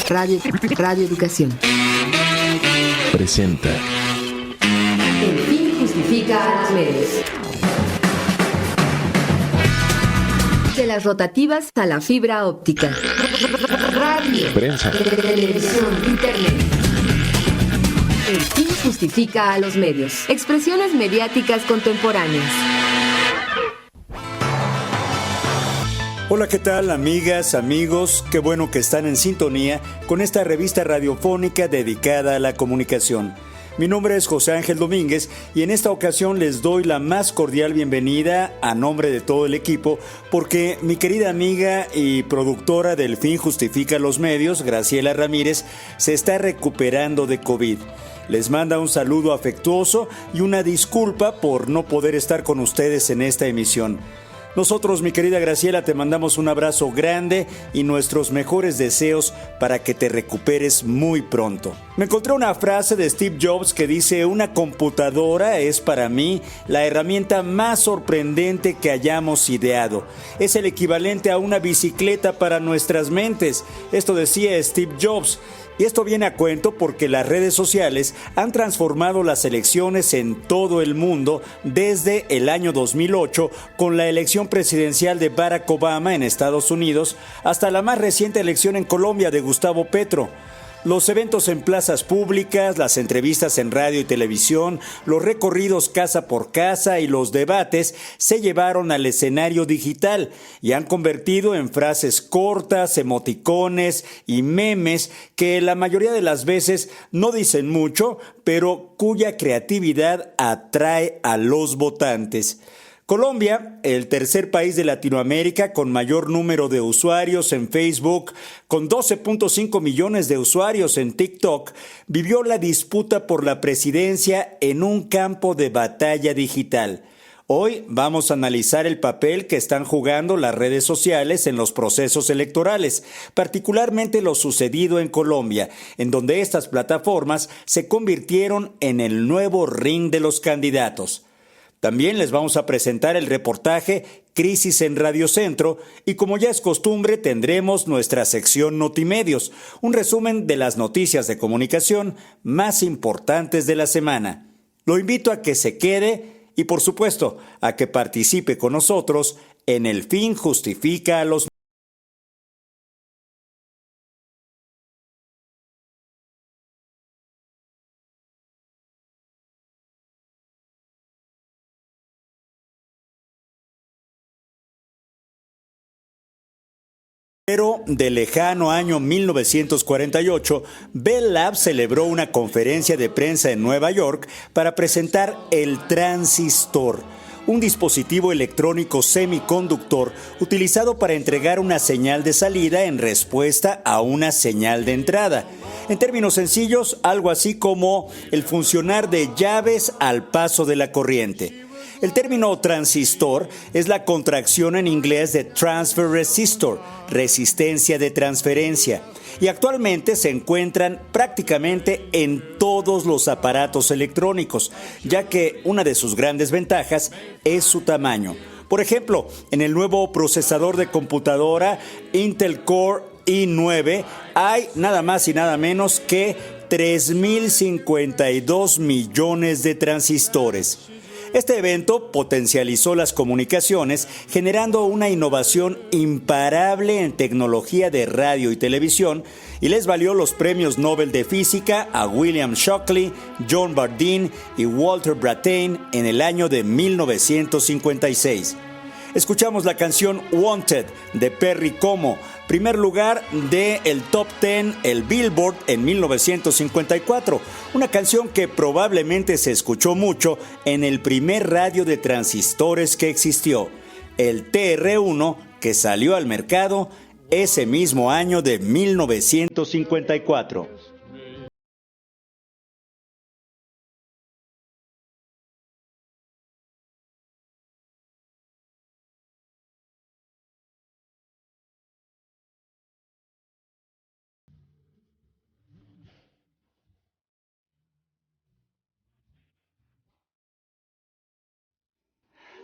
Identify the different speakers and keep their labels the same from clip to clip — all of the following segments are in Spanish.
Speaker 1: Radio Educación
Speaker 2: presenta
Speaker 1: El fin justifica a los medios. De las rotativas a la fibra óptica. Radio,
Speaker 2: prensa,
Speaker 1: televisión, internet. El fin justifica a los medios. Expresiones mediáticas contemporáneas.
Speaker 3: Hola, ¿qué tal, amigas, amigos? Qué bueno que están en sintonía con esta revista radiofónica dedicada a la comunicación. Mi nombre es José Ángel Domínguez y en esta ocasión les doy la más cordial bienvenida a nombre de todo el equipo porque mi querida amiga y productora del Fin Justifica los Medios, Graciela Ramírez, se está recuperando de COVID. Les manda un saludo afectuoso y una disculpa por no poder estar con ustedes en esta emisión. Nosotros, mi querida Graciela, te mandamos un abrazo grande y nuestros mejores deseos para que te recuperes muy pronto. Me encontré una frase de Steve Jobs que dice: una computadora es para mí la herramienta más sorprendente que hayamos ideado. Es el equivalente a una bicicleta para nuestras mentes. Esto decía Steve Jobs. Y esto viene a cuento porque las redes sociales han transformado las elecciones en todo el mundo desde el año 2008 con la elección presidencial de Barack Obama en Estados Unidos hasta la más reciente elección en Colombia de Gustavo Petro. Los eventos en plazas públicas, las entrevistas en radio y televisión, los recorridos casa por casa y los debates se llevaron al escenario digital y han convertido en frases cortas, emoticones y memes que la mayoría de las veces no dicen mucho, pero cuya creatividad atrae a los votantes. Colombia, el tercer país de Latinoamérica con mayor número de usuarios en Facebook, con 12.5 millones de usuarios en TikTok, vivió la disputa por la presidencia en un campo de batalla digital. Hoy vamos a analizar el papel que están jugando las redes sociales en los procesos electorales, particularmente lo sucedido en Colombia, en donde estas plataformas se convirtieron en el nuevo ring de los candidatos. También les vamos a presentar el reportaje Crisis en Radio Centro y como ya es costumbre tendremos nuestra sección Notimedios, un resumen de las noticias de comunicación más importantes de la semana. Lo invito a que se quede y por supuesto a que participe con nosotros en El Fin Justifica a los Pero del lejano año 1948, Bell Labs celebró una conferencia de prensa en Nueva York para presentar el transistor, un dispositivo electrónico semiconductor utilizado para entregar una señal de salida en respuesta a una señal de entrada. En términos sencillos, algo así como el funcionar de llaves al paso de la corriente. El término transistor es la contracción en inglés de transfer resistor, resistencia de transferencia, y actualmente se encuentran prácticamente en todos los aparatos electrónicos, ya que una de sus grandes ventajas es su tamaño. Por ejemplo, en el nuevo procesador de computadora Intel Core i9 hay nada más y nada menos que 3.052 millones de transistores. Este evento potencializó las comunicaciones, generando una innovación imparable en tecnología de radio y televisión, y les valió los premios Nobel de Física a William Shockley, John Bardeen y Walter Brattain en el año de 1956. Escuchamos la canción Wanted de Perry Como, primer lugar del Top 10, el Billboard en 1954, una canción que probablemente se escuchó mucho en el primer radio de transistores que existió, el TR1, que salió al mercado ese mismo año de 1954.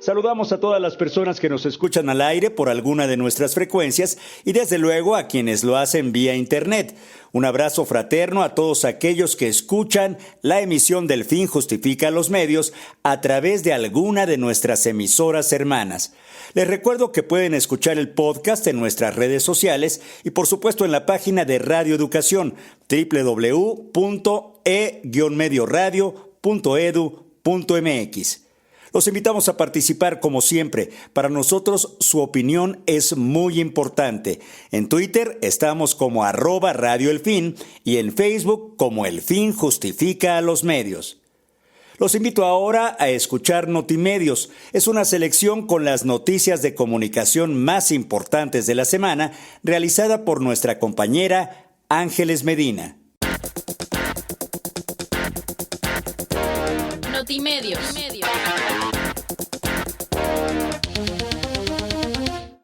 Speaker 3: Saludamos a todas las personas que nos escuchan al aire por alguna de nuestras frecuencias y desde luego a quienes lo hacen vía internet. Un abrazo fraterno a todos aquellos que escuchan la emisión del Fin Justifica a los Medios a través de alguna de nuestras emisoras hermanas. Les recuerdo que pueden escuchar el podcast en nuestras redes sociales y por supuesto en la página de Radio Educación www.e-medioradio.edu.mx. Los invitamos a participar como siempre. Para nosotros su opinión es muy importante. En Twitter estamos como @radioelfin y en Facebook como El Fin Justifica a los Medios. Los invito ahora a escuchar Notimedios. Es una selección con las noticias de comunicación más importantes de la semana, realizada por nuestra compañera Ángeles Medina.
Speaker 2: Notimedios.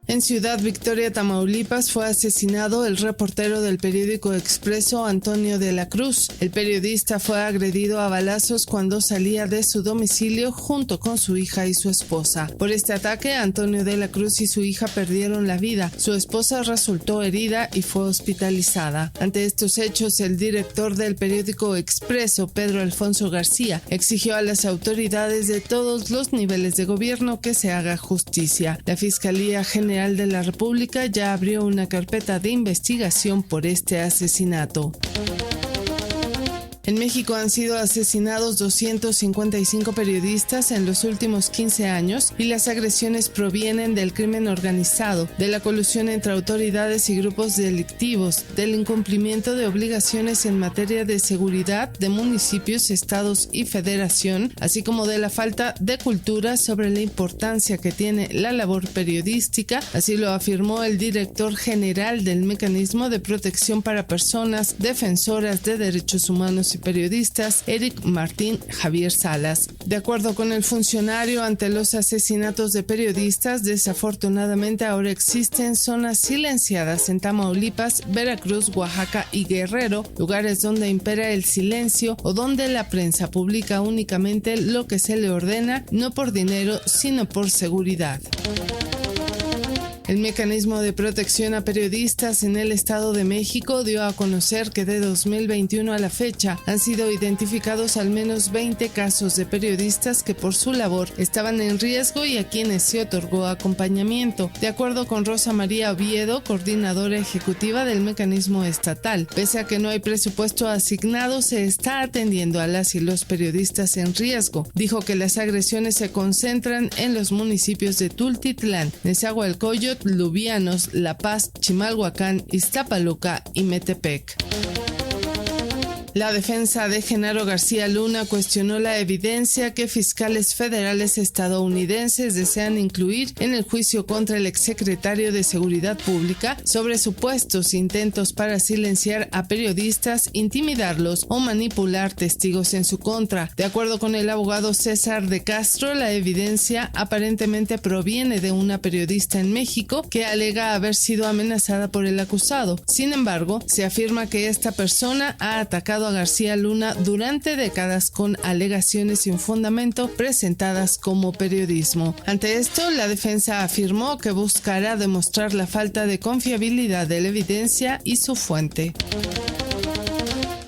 Speaker 4: En Ciudad Victoria, Tamaulipas, fue asesinado el reportero del periódico Expreso, Antonio de la Cruz. El periodista fue agredido a balazos cuando salía de su domicilio junto con su hija y su esposa. Por este ataque, Antonio de la Cruz y su hija perdieron la vida. Su esposa resultó herida y fue hospitalizada. Ante estos hechos, el director del periódico Expreso, Pedro Alfonso García, exigió a las autoridades de todos los niveles de gobierno que se haga justicia. La Fiscalía General de la República ya abrió una carpeta de investigación por este asesinato. En México han sido asesinados 255 periodistas en los últimos 15 años y las agresiones provienen del crimen organizado, de la colusión entre autoridades y grupos delictivos, del incumplimiento de obligaciones en materia de seguridad de municipios, estados y federación, así como de la falta de cultura sobre la importancia que tiene la labor periodística. Así lo afirmó el director general del Mecanismo de Protección para Personas Defensoras de Derechos Humanos y periodistas, Eric Martín Javier Salas. De acuerdo con el funcionario, ante los asesinatos de periodistas, desafortunadamente ahora existen zonas silenciadas en Tamaulipas, Veracruz, Oaxaca y Guerrero, lugares donde impera el silencio o donde la prensa publica únicamente lo que se le ordena, no por dinero, sino por seguridad. El Mecanismo de Protección a Periodistas en el Estado de México dio a conocer que de 2021 a la fecha han sido identificados al menos 20 casos de periodistas que por su labor estaban en riesgo y a quienes se otorgó acompañamiento. De acuerdo con Rosa María Oviedo, coordinadora ejecutiva del mecanismo estatal, pese a que no hay presupuesto asignado, se está atendiendo a las y los periodistas en riesgo. Dijo que las agresiones se concentran en los municipios de Tultitlán, Nezahualcóyotl, Lubianos, La Paz, Chimalhuacán, Iztapaluca y Metepec. La defensa de Genaro García Luna cuestionó la evidencia que fiscales federales estadounidenses desean incluir en el juicio contra el exsecretario de Seguridad Pública sobre supuestos intentos para silenciar a periodistas, intimidarlos o manipular testigos en su contra. De acuerdo con el abogado César de Castro, la evidencia aparentemente proviene de una periodista en México que alega haber sido amenazada por el acusado. Sin embargo, se afirma que esta persona ha atacado a García Luna durante décadas con alegaciones sin fundamento presentadas como periodismo. Ante esto, la defensa afirmó que buscará demostrar la falta de confiabilidad de la evidencia y su fuente.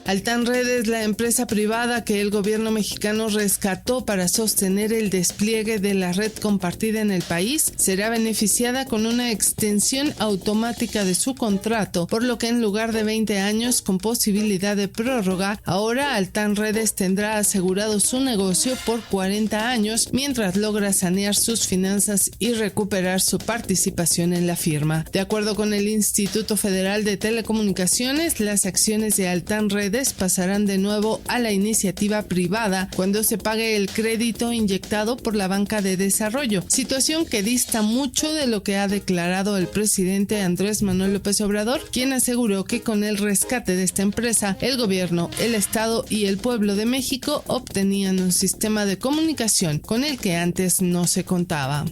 Speaker 4: Altán Redes, la empresa privada que el gobierno mexicano rescató para sostener el despliegue de la red compartida en el país, será beneficiada con una extensión automática de su contrato, por lo que en lugar de 20 años con posibilidad de prórroga, ahora Altán Redes tendrá asegurado su negocio por 40 años mientras logra sanear sus finanzas y recuperar su participación en la firma. De acuerdo con el Instituto Federal de Telecomunicaciones, las acciones de Altán Redes pasarán de nuevo a la iniciativa privada cuando se pague el crédito inyectado por la banca de desarrollo, situación que dista mucho de lo que ha declarado el presidente Andrés Manuel López Obrador, quien aseguró que con el rescate de esta empresa, el gobierno, el Estado y el pueblo de México obtenían un sistema de comunicación con el que antes no se contaba.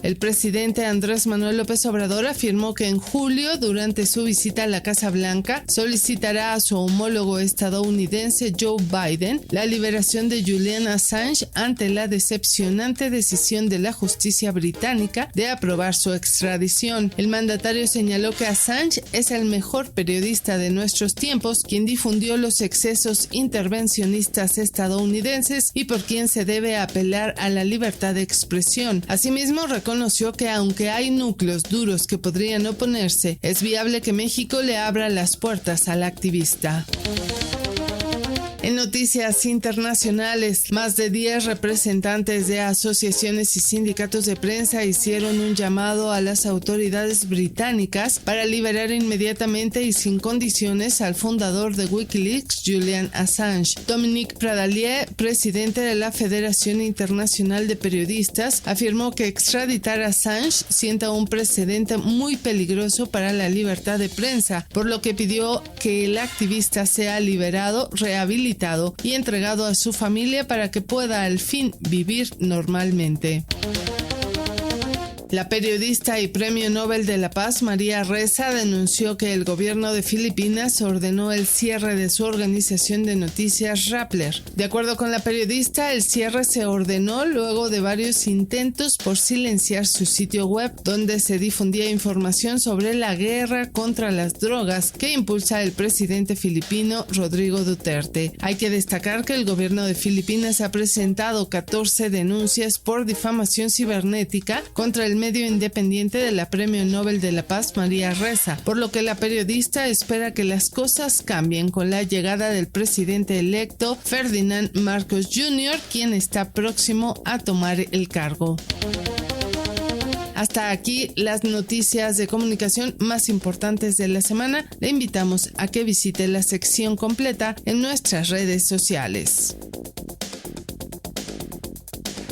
Speaker 4: El presidente Andrés Manuel López Obrador afirmó que en julio, durante su visita a la Casa Blanca, solicitará a su homólogo estadounidense Joe Biden la liberación de Julian Assange ante la decepcionante decisión de la justicia británica de aprobar su extradición. El mandatario señaló que Assange es el mejor periodista de nuestros tiempos, quien difundió los excesos intervencionistas estadounidenses y por quien se debe apelar a la libertad de expresión. Asimismo, reconoció que aunque hay núcleos duros que podrían oponerse, es viable que México le abra las puertas al activista. En noticias internacionales, más de 10 representantes de asociaciones y sindicatos de prensa hicieron un llamado a las autoridades británicas para liberar inmediatamente y sin condiciones al fundador de Wikileaks, Julian Assange. Dominique Pradalier, presidente de la Federación Internacional de Periodistas, afirmó que extraditar a Assange sienta un precedente muy peligroso para la libertad de prensa, por lo que pidió que el activista sea liberado, rehabilitado y entregado a su familia para que pueda al fin vivir normalmente. La periodista y Premio Nobel de la Paz María Ressa denunció que el gobierno de Filipinas ordenó el cierre de su organización de noticias Rappler. De acuerdo con la periodista, el cierre se ordenó luego de varios intentos por silenciar su sitio web, donde se difundía información sobre la guerra contra las drogas que impulsa el presidente filipino Rodrigo Duterte. Hay que destacar que el gobierno de Filipinas ha presentado 14 denuncias por difamación cibernética contra el medio independiente de la Premio Nobel de la Paz María Ressa, por lo que la periodista espera que las cosas cambien con la llegada del presidente electo Ferdinand Marcos Jr., quien está próximo a tomar el cargo. Hasta aquí las noticias de comunicación más importantes de la semana. Le invitamos a que visite la sección completa en nuestras redes sociales.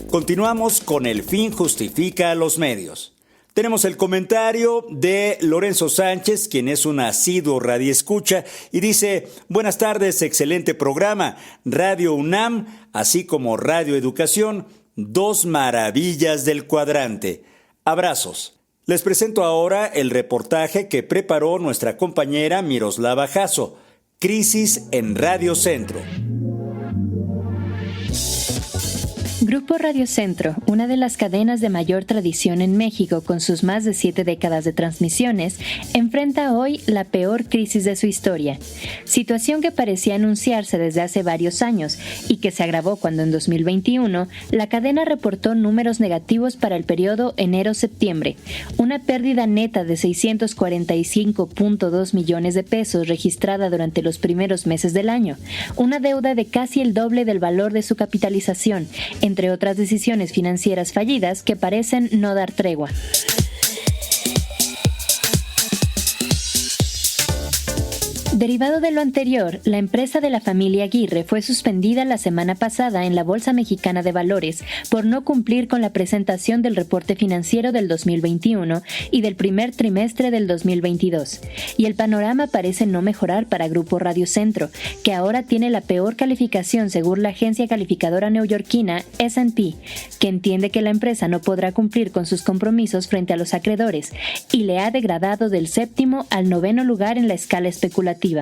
Speaker 3: Continuamos con El fin justifica a los medios. Tenemos el comentario de Lorenzo Sánchez, quien es un asiduo radioescucha, y dice: buenas tardes, excelente programa. Radio UNAM, así como Radio Educación, dos maravillas del cuadrante. Abrazos. Les presento ahora el reportaje que preparó nuestra compañera Miroslava Jasso. Crisis en Radio Centro.
Speaker 2: Grupo Radio Centro, una de las cadenas de mayor tradición en México con sus más de 7 décadas de transmisiones, enfrenta hoy la peor crisis de su historia. Situación que parecía anunciarse desde hace varios años y que se agravó cuando en 2021 la cadena reportó números negativos para el periodo enero-septiembre, una pérdida neta de 645.2 millones de pesos registrada durante los primeros meses del año, una deuda de casi el doble del valor de su capitalización, entre otras decisiones financieras fallidas que parecen no dar tregua. Derivado de lo anterior, la empresa de la familia Aguirre fue suspendida la semana pasada en la Bolsa Mexicana de Valores por no cumplir con la presentación del reporte financiero del 2021 y del primer trimestre del 2022. Y el panorama parece no mejorar para Grupo Radio Centro, que ahora tiene la peor calificación según la agencia calificadora neoyorquina S&P, que entiende que la empresa no podrá cumplir con sus compromisos frente a los acreedores y le ha degradado del 7º al 9º lugar en la escala especulativa.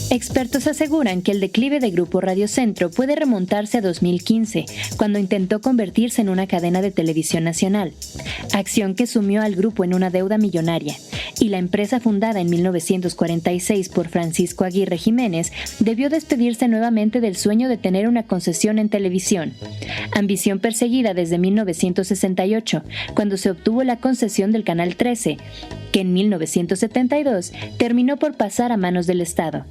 Speaker 2: Expertos aseguran que el declive de Grupo Radio Centro puede remontarse a 2015, cuando intentó convertirse en una cadena de televisión nacional, acción que sumió al grupo en una deuda millonaria, y la empresa fundada en 1946 por Francisco Aguirre Jiménez debió despedirse nuevamente del sueño de tener una concesión en televisión, ambición perseguida desde 1968, cuando se obtuvo la concesión del Canal 13, que en 1972 terminó por pasar a manos del Estado.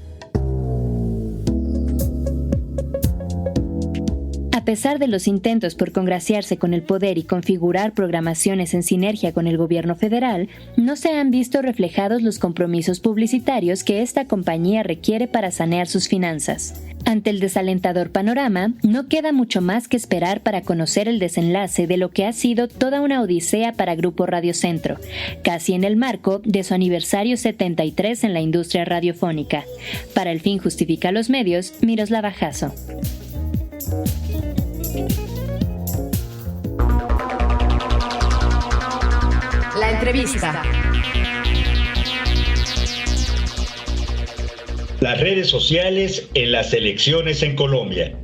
Speaker 2: A pesar de los intentos por congraciarse con el poder y configurar programaciones en sinergia con el gobierno federal, no se han visto reflejados los compromisos publicitarios que esta compañía requiere para sanear sus finanzas. Ante el desalentador panorama, no queda mucho más que esperar para conocer el desenlace de lo que ha sido toda una odisea para Grupo Radio Centro, casi en el marco de su aniversario 73 en la industria radiofónica. Para El Fin Justifica los Medios, Miroslava Jasso.
Speaker 1: La entrevista.
Speaker 3: Las redes sociales en las elecciones en Colombia.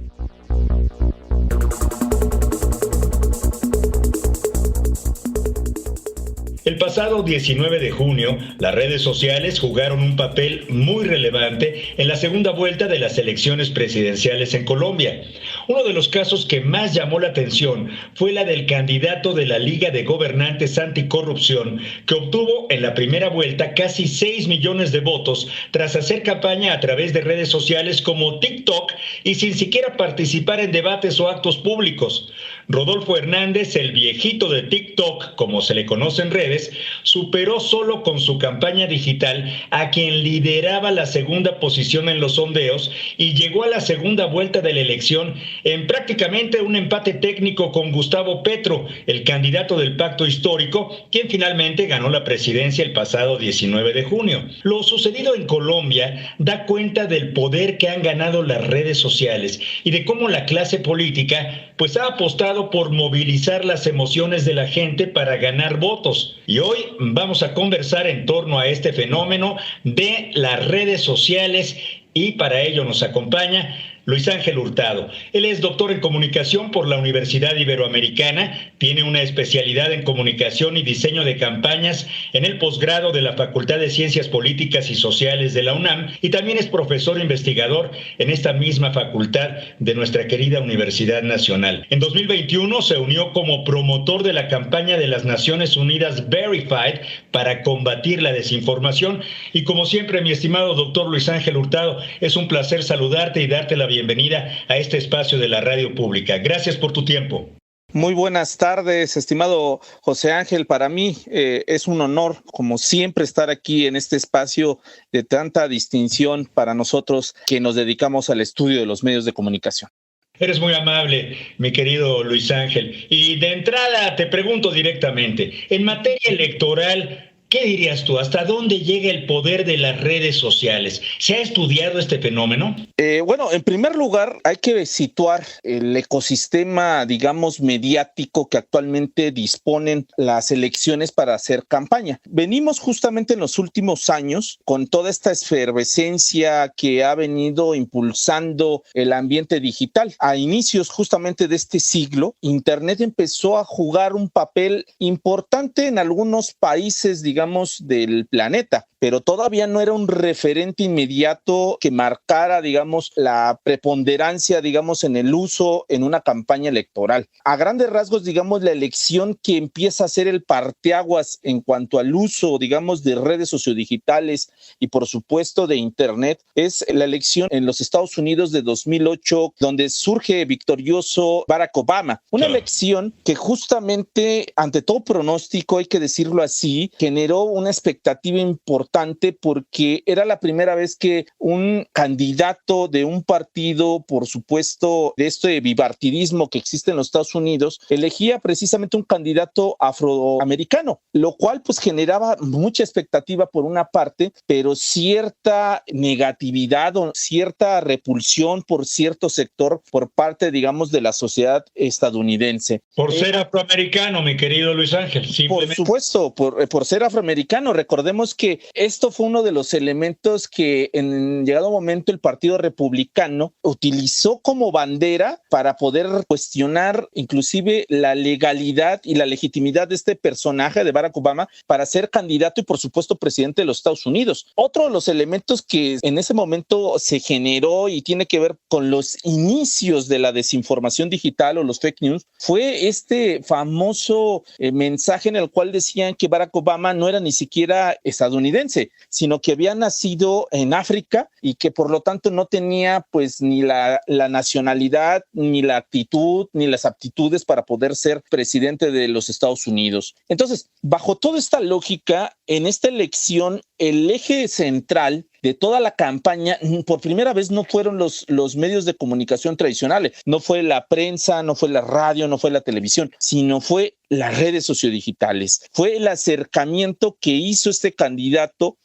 Speaker 3: El pasado 19 de junio, las redes sociales jugaron un papel muy relevante en la segunda vuelta de las elecciones presidenciales en Colombia. Uno de los casos que más llamó la atención fue la del candidato de la Liga de Gobernantes Anticorrupción, que obtuvo en la primera vuelta casi 6 millones de votos tras hacer campaña a través de redes sociales como TikTok y sin siquiera participar en debates o actos públicos. Rodolfo Hernández, el viejito de TikTok, como se le conoce en redes, superó solo con su campaña digital a quien lideraba la segunda posición en los sondeos y llegó a la segunda vuelta de la elección en prácticamente un empate técnico con Gustavo Petro, el candidato del Pacto Histórico, quien finalmente ganó la presidencia el pasado 19 de junio. Lo sucedido en Colombia da cuenta del poder que han ganado las redes sociales y de cómo la clase política pues ha apostado por movilizar las emociones de la gente para ganar votos. Y hoy vamos a conversar en torno a este fenómeno de las redes sociales y para ello nos acompaña Luis Ángel Hurtado. Él es doctor en comunicación por la Universidad Iberoamericana, tiene una especialidad en comunicación y diseño de campañas en el posgrado de la Facultad de Ciencias Políticas y Sociales de la UNAM y también es profesor investigador en esta misma facultad de nuestra querida Universidad Nacional. En 2021 se unió como promotor de la campaña de las Naciones Unidas Verified para combatir la desinformación y como siempre, mi estimado doctor Luis Ángel Hurtado, es un placer saludarte y darte la bienvenida a este espacio de la radio pública. Gracias por tu tiempo.
Speaker 5: Muy buenas tardes, estimado José Ángel. Para mí es un honor, como siempre, estar aquí en este espacio de tanta distinción para nosotros que nos dedicamos al estudio de los medios de comunicación.
Speaker 3: Eres muy amable, mi querido Luis Ángel. Y de entrada te pregunto directamente, en materia electoral, ¿qué dirías tú? ¿Hasta dónde llega el poder de las redes sociales? ¿Se ha estudiado este fenómeno?
Speaker 5: Bueno, en primer lugar hay que situar el ecosistema, digamos, mediático que actualmente disponen las elecciones para hacer campaña. Venimos justamente en los últimos años con toda esta efervescencia que ha venido impulsando el ambiente digital. A inicios justamente de este siglo, Internet empezó a jugar un papel importante en algunos países, digamos, del planeta, pero todavía no era un referente inmediato que marcara, digamos, la preponderancia, digamos, en el uso en una campaña electoral. A grandes rasgos, digamos, la elección que empieza a ser el parteaguas en cuanto al uso, digamos, de redes sociodigitales y, por supuesto, de Internet, es la elección en los Estados Unidos de 2008, donde surge victorioso Barack Obama. Una elección que justamente, ante todo pronóstico, hay que decirlo así, generó una expectativa importante porque era la primera vez que un candidato de un partido, por supuesto, de este bipartidismo que existe en los Estados Unidos, elegía precisamente un candidato afroamericano, lo cual pues generaba mucha expectativa por una parte, pero cierta negatividad o cierta repulsión por cierto sector por parte, digamos, de la sociedad estadounidense.
Speaker 3: Por ser afroamericano, mi querido Luis Ángel.
Speaker 5: Por supuesto, por ser afroamericano. Recordemos que esto fue uno de los elementos que en llegado momento el Partido Republicano utilizó como bandera para poder cuestionar inclusive la legalidad y la legitimidad de este personaje de Barack Obama para ser candidato y por supuesto presidente de los Estados Unidos. Otro de los elementos que en ese momento se generó y tiene que ver con los inicios de la desinformación digital o los fake news fue este famoso mensaje en el cual decían que Barack Obama no era ni siquiera estadounidense, sino que había nacido en África y que por lo tanto no tenía pues ni la nacionalidad, ni la actitud, ni las aptitudes para poder ser presidente de los Estados Unidos. Entonces, bajo toda esta lógica, en esta elección el eje central de toda la campaña, por primera vez no fueron los medios de comunicación tradicionales, no fue la prensa, no fue la radio, no fue la televisión, sino fue las redes sociodigitales. Fue el acercamiento que hizo este candidato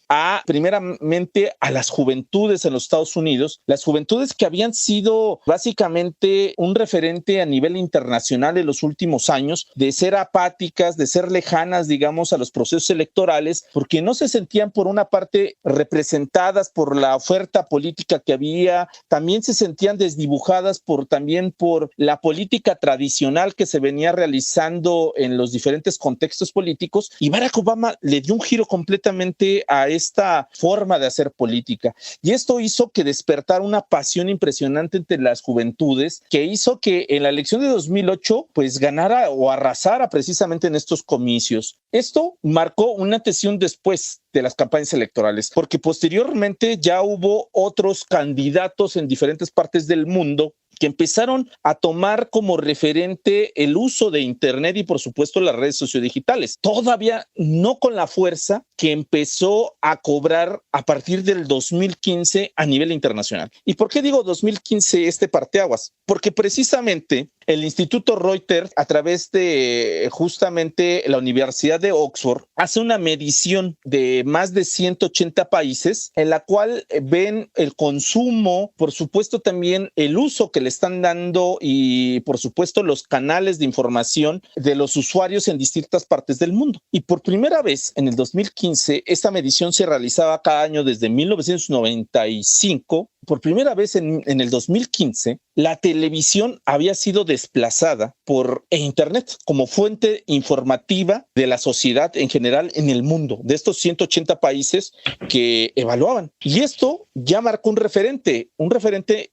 Speaker 5: primeramente a las juventudes en los Estados Unidos, las juventudes que habían sido básicamente un referente a nivel internacional en los últimos años, de ser apáticas, de ser lejanas, digamos, a los procesos electorales, porque no se sentían por una parte representadas por la oferta política que había, también se sentían desdibujadas también por la política tradicional que se venía realizando en los diferentes contextos políticos, y Barack Obama le dio un giro completamente a esta forma de hacer política, y esto hizo que despertara una pasión impresionante entre las juventudes, que hizo que en la elección de 2008 pues ganara o arrasara precisamente en estos comicios. Esto marcó un antes y un después de las campañas electorales, porque posteriormente ya hubo otros candidatos en diferentes partes del mundo que empezaron a tomar como referente el uso de Internet y, por supuesto, las redes sociodigitales. Todavía no con la fuerza que empezó a cobrar a partir del 2015 a nivel internacional. ¿Y por qué digo 2015 este parteaguas? Porque precisamente el Instituto Reuters, a través de justamente la Universidad de Oxford, hace una medición de más de 180 países en la cual ven el consumo, por supuesto también el uso que le están dando y por supuesto los canales de información de los usuarios en distintas partes del mundo. Y por primera vez en el 2015, esta medición se realizaba cada año desde 1995. Por primera vez en el 2015, la televisión había sido desplazada por Internet como fuente informativa de la sociedad en general en el mundo, de estos 180 países que evaluaban. Y esto ya marcó un referente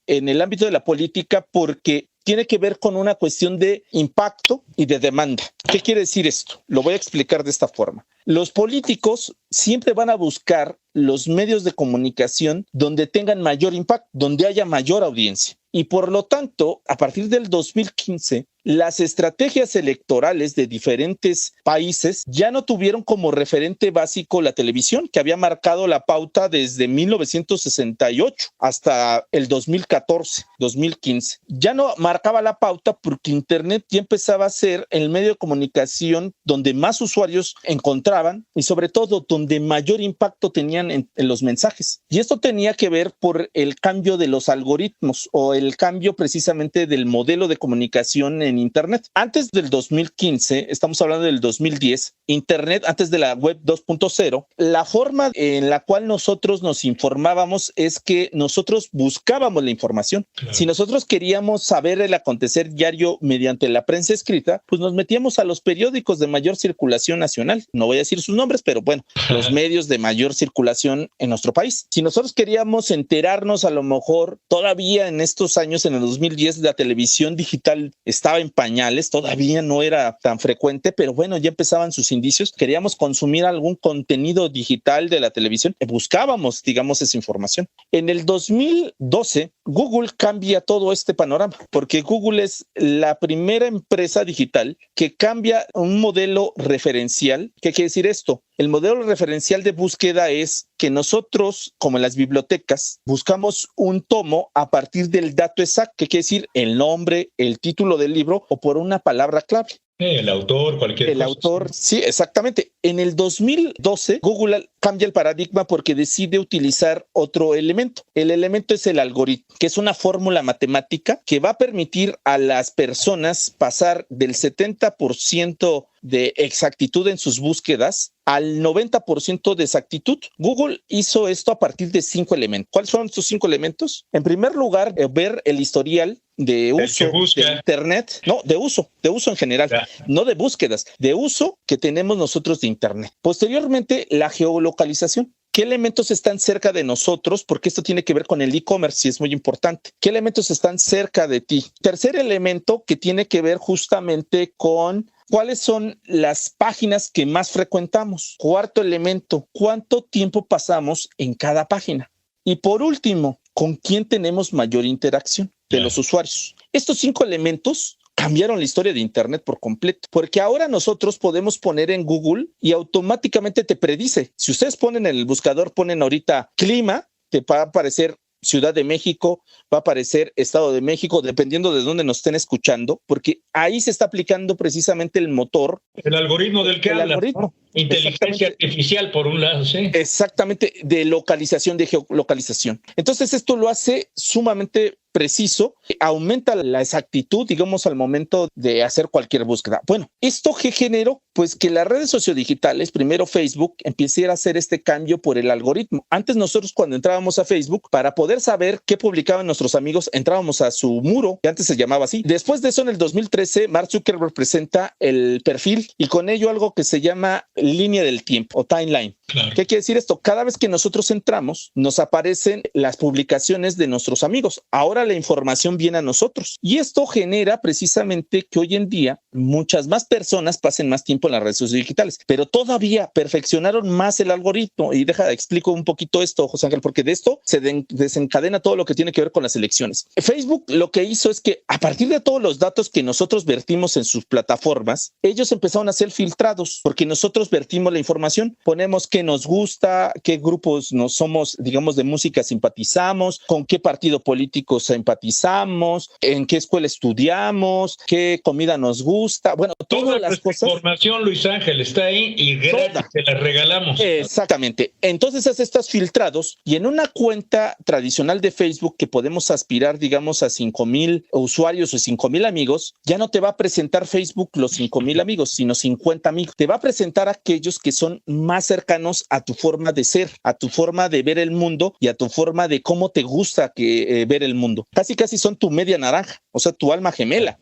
Speaker 5: en el ámbito de la política, porque tiene que ver con una cuestión de impacto y de demanda. ¿Qué quiere decir esto? Lo voy a explicar de esta forma. Los políticos siempre van a buscar los medios de comunicación donde tengan mayor impacto, donde haya mayor audiencia. Y por lo tanto, a partir del 2015, las estrategias electorales de diferentes países ya no tuvieron como referente básico la televisión, que había marcado la pauta desde 1968 hasta el 2014, 2015. Ya no marcaba la pauta porque Internet ya empezaba a ser el medio de comunicación donde más usuarios encontraban y sobre todo donde mayor impacto tenían en los mensajes. Y esto tenía que ver por el cambio de los algoritmos o el cambio precisamente del modelo de comunicación en Internet. Antes del 2015, estamos hablando del 2010, Internet, antes de la web 2.0, la forma en la cual nosotros nos informábamos es que nosotros buscábamos la información. Claro. Si nosotros queríamos saber el acontecer diario mediante la prensa escrita, pues nos metíamos a los periódicos de mayor circulación nacional. No voy a decir sus nombres, pero bueno, los medios de mayor circulación en nuestro país. Si nosotros queríamos enterarnos, a lo mejor todavía en estos años, en el 2010, la televisión digital estaba en pañales, todavía no era tan frecuente, pero bueno, ya empezaban sus indicios. Queríamos consumir algún contenido digital de la televisión, buscábamos, digamos, esa información. En el 2012, Google cambia todo este panorama, porque Google es la primera empresa digital que cambia un modelo referencial. ¿Qué quiere decir esto? El modelo referencial de búsqueda es que nosotros, como en las bibliotecas, buscamos un tomo a partir del dato exacto, que quiere decir el nombre, el título del libro o por una palabra clave.
Speaker 6: El autor, cualquier cosa.
Speaker 5: El autor, sí, exactamente. En el 2012, Google cambia el paradigma porque decide utilizar otro elemento. El elemento es el algoritmo, que es una fórmula matemática que va a permitir a las personas pasar del 70% de exactitud en sus búsquedas al 90% de exactitud. Google hizo esto a partir de 5 elementos. ¿Cuáles son estos 5 elementos? En primer lugar, ver el historial de uso de Internet, no, de uso en general, no de búsquedas, de uso que tenemos nosotros de Internet. Posteriormente, la geolocalización. ¿Qué elementos están cerca de nosotros? Porque esto tiene que ver con el e-commerce y es muy importante. ¿Qué elementos están cerca de ti? Tercer elemento que tiene que ver justamente con ¿cuáles son las páginas que más frecuentamos? Cuarto elemento, ¿cuánto tiempo pasamos en cada página? Y por último, ¿con quién tenemos mayor interacción de los usuarios? Estos 5 elementos cambiaron la historia de Internet por completo, porque ahora nosotros podemos poner en Google y automáticamente te predice. Si ustedes ponen en el buscador, ponen ahorita clima, te va a aparecer Ciudad de México, va a aparecer Estado de México, dependiendo de dónde nos estén escuchando, porque ahí se está aplicando precisamente el motor.
Speaker 6: El algoritmo del que habla,
Speaker 5: algoritmo.
Speaker 6: Inteligencia artificial, por un lado, sí.
Speaker 5: Exactamente, de localización, de geolocalización. Entonces, esto lo hace sumamente preciso, aumenta la exactitud, digamos, al momento de hacer cualquier búsqueda. Bueno, esto que generó, pues que las redes sociodigitales, primero Facebook, empiece a hacer este cambio por el algoritmo. Antes nosotros cuando entrábamos a Facebook, para poder saber qué publicaban nuestros amigos, entrábamos a su muro, que antes se llamaba así. Después de eso, en el 2013, Mark Zuckerberg presenta el perfil y con ello algo que se llama línea del tiempo o timeline.
Speaker 6: Claro.
Speaker 5: ¿Qué quiere decir esto? Cada vez que nosotros entramos, nos aparecen las publicaciones de nuestros amigos. Ahora la información viene a nosotros. Y esto genera precisamente que hoy en día muchas más personas pasen más tiempo en las redes sociales digitales. Pero todavía perfeccionaron más el algoritmo. Y explico un poquito esto, José Ángel, porque de esto se desencadena todo lo que tiene que ver con las elecciones. Facebook lo que hizo es que a partir de todos los datos que nosotros vertimos en sus plataformas, ellos empezaron a ser filtrados, porque nosotros vertimos la información, ponemos qué nos gusta, qué grupos nos somos, digamos, de música simpatizamos, con qué partido político simpatizamos, en qué escuela estudiamos, qué comida nos gusta, bueno, todas las cosas.
Speaker 6: Información, Luis Ángel, está ahí y gratis te la regalamos.
Speaker 5: Exactamente. Entonces haces estos filtrados y en una cuenta tradicional de Facebook que podemos aspirar, digamos, a 5,000 usuarios o 5,000 amigos, ya no te va a presentar Facebook los 5,000 amigos, sino 50 amigos. Te va a presentar a aquellos que son más cercanos a tu forma de ser, a tu forma de ver el mundo y a tu forma de cómo te gusta ver el mundo. Casi son tu media naranja, o sea, tu alma gemela.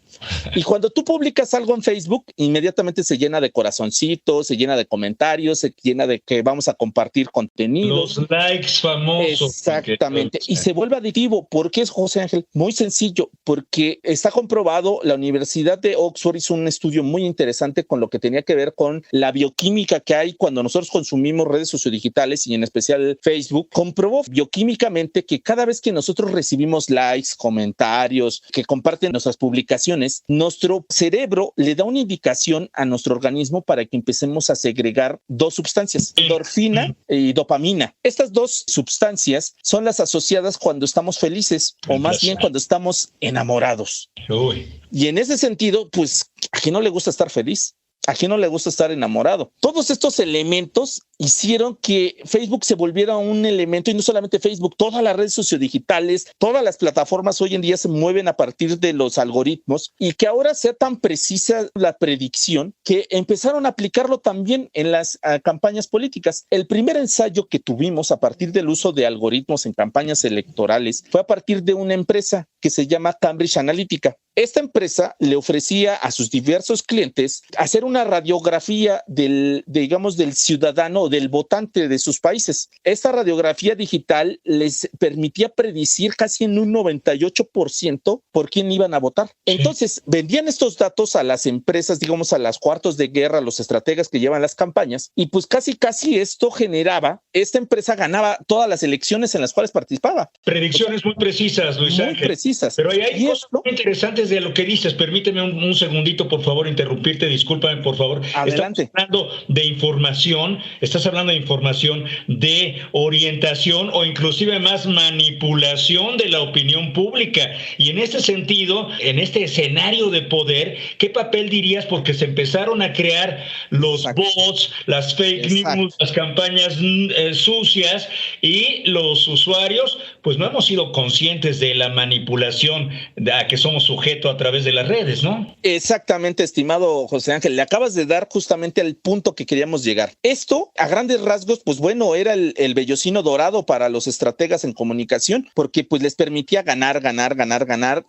Speaker 5: Y cuando tú publicas algo en Facebook, inmediatamente se llena de corazoncitos, se llena de comentarios, se llena de que vamos a compartir contenidos.
Speaker 6: Los likes famosos.
Speaker 5: Exactamente. Y se vuelve adictivo. ¿Por qué es, José Ángel? Muy sencillo, porque está comprobado, la Universidad de Oxford hizo un estudio muy interesante con lo que tenía que ver con la bioquímica que hay cuando nosotros consumimos redes sociodigitales y en especial Facebook. Comprobó bioquímicamente que cada vez que nosotros recibimos likes, comentarios, que comparten nuestras publicaciones, nuestro cerebro le da una indicación a nuestro organismo para que empecemos a segregar dos sustancias, endorfina y dopamina. Estas dos sustancias son las asociadas cuando estamos felices o más bien cuando estamos enamorados.
Speaker 6: Uy.
Speaker 5: Y en ese sentido, pues, ¿a quién no le gusta estar feliz? ¿A quién no le gusta estar enamorado? Todos estos elementos hicieron que Facebook se volviera un elemento, y no solamente Facebook, todas las redes sociodigitales, todas las plataformas hoy en día se mueven a partir de los algoritmos y que ahora sea tan precisa la predicción que empezaron a aplicarlo también en las campañas políticas. El primer ensayo que tuvimos a partir del uso de algoritmos en campañas electorales fue a partir de una empresa que se llama Cambridge Analytica. Esta empresa le ofrecía a sus diversos clientes hacer una radiografía del ciudadano o del votante de sus países. Esta radiografía digital les permitía predecir casi en un 98% por quién iban a votar. Entonces, vendían estos datos a las empresas, digamos, a las cuartos de guerra, a los estrategas que llevan las campañas, y pues casi esto generaba, esta empresa ganaba todas las elecciones en las cuales participaba.
Speaker 6: Predicciones muy precisas, Luis Ángel.
Speaker 5: Muy precisas.
Speaker 6: Pero hay cosas muy interesantes de lo que dices. Permíteme un segundito, por favor, interrumpirte. Discúlpame, por favor.
Speaker 5: Adelante.
Speaker 6: Estás hablando de información, de orientación o inclusive más manipulación de la opinión pública. Y en este sentido, en este escenario de poder, ¿qué papel dirías? Porque se empezaron a crear los bots, las fake news, las campañas sucias, y los usuarios, pues no hemos sido conscientes de la manipulación a que somos sujetos a través de las redes, ¿no?
Speaker 5: Exactamente, estimado José Ángel, le acabas de dar justamente al punto que queríamos llegar. Esto, a grandes rasgos, pues bueno, era el vellocino dorado para los estrategas en comunicación, porque pues les permitía ganar,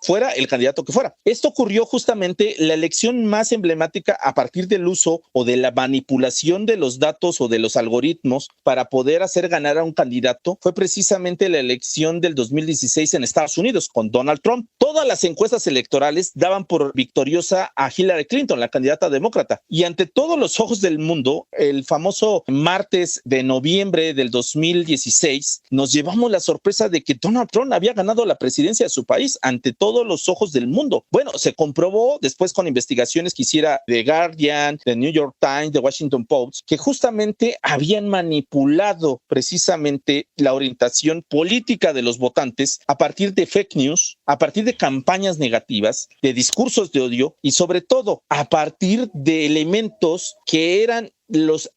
Speaker 5: fuera el candidato que fuera. Esto ocurrió justamente la elección más emblemática a partir del uso o de la manipulación de los datos o de los algoritmos para poder hacer ganar a un candidato, fue precisamente la elección elección del 2016 en Estados Unidos con Donald Trump. Todas las encuestas electorales daban por victoriosa a Hillary Clinton, la candidata demócrata. Y ante todos los ojos del mundo, el famoso martes de noviembre del 2016, nos llevamos la sorpresa de que Donald Trump había ganado la presidencia de su país ante todos los ojos del mundo. Bueno, se comprobó después con investigaciones que hiciera The Guardian, The New York Times, The Washington Post, que justamente habían manipulado precisamente la orientación política de los votantes a partir de fake news, a partir de campañas negativas, de discursos de odio y sobre todo a partir de elementos que eran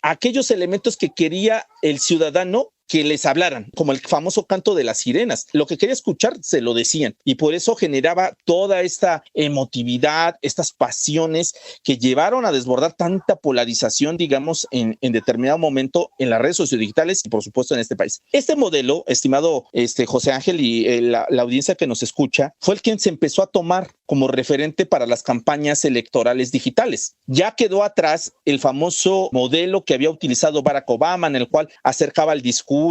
Speaker 5: aquellos elementos que quería el ciudadano que les hablaran, como el famoso canto de las sirenas. Lo que quería escuchar se lo decían y por eso generaba toda esta emotividad, estas pasiones que llevaron a desbordar tanta polarización, digamos, en determinado momento en las redes sociodigitales y por supuesto en este país. Este modelo, estimado José Ángel y la audiencia que nos escucha, fue el quien se empezó a tomar como referente para las campañas electorales digitales. Ya quedó atrás el famoso modelo que había utilizado Barack Obama, en el cual acercaba el discurso,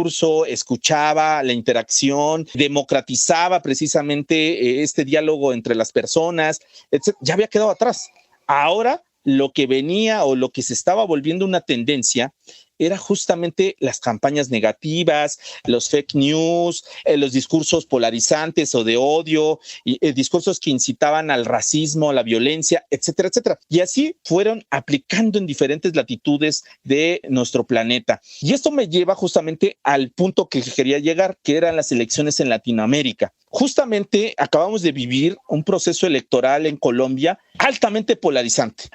Speaker 5: escuchaba la interacción, democratizaba precisamente este diálogo entre las personas, etc. Ya había quedado atrás. Ahora lo que venía o lo que se estaba volviendo una tendencia era justamente las campañas negativas, los fake news, los discursos polarizantes o de odio, y discursos que incitaban al racismo, a la violencia, etcétera, etcétera. Y así fueron aplicando en diferentes latitudes de nuestro planeta. Y esto me lleva justamente al punto que quería llegar, que eran las elecciones en Latinoamérica. Justamente acabamos de vivir un proceso electoral en Colombia altamente polarizante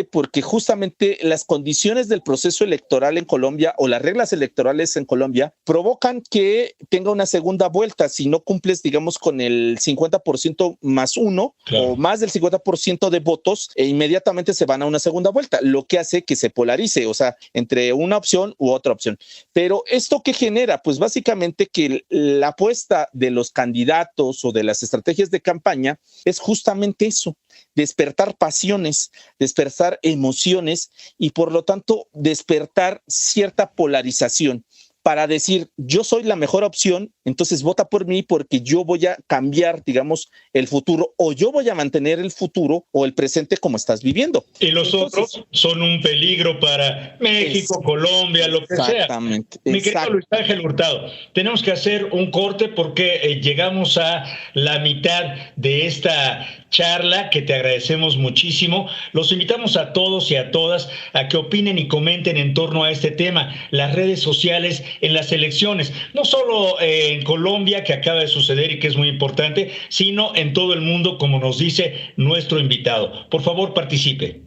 Speaker 5: porque justamente las condiciones del proceso electoral en Colombia o las reglas electorales en Colombia provocan que tenga una segunda vuelta si no cumples, digamos, con el 50% más uno, claro, o más del 50% de votos, e inmediatamente se van a una segunda vuelta, lo que hace que se polarice, o sea, entre una opción u otra opción. Pero ¿esto qué genera? Pues básicamente que la apuesta de los candidatos o de las estrategias de campaña es justamente eso, despertar pasiones, despertar emociones y por lo tanto despertar cierta polarización para decir yo soy la mejor opción, entonces vota por mí porque yo voy a cambiar, digamos, el futuro o yo voy a mantener el futuro o el presente como estás viviendo.
Speaker 6: Y los otros son un peligro para México, Colombia, lo que sea.
Speaker 5: Exactamente.
Speaker 6: Mi querido Luis Ángel Hurtado, tenemos que hacer un corte porque llegamos a la mitad de esta charla que te agradecemos muchísimo. Los invitamos a todos y a todas a que opinen y comenten en torno a este tema, las redes sociales en las elecciones, no solo en Colombia, que acaba de suceder y que es muy importante, sino en todo el mundo, como nos dice nuestro invitado. Por favor, participe.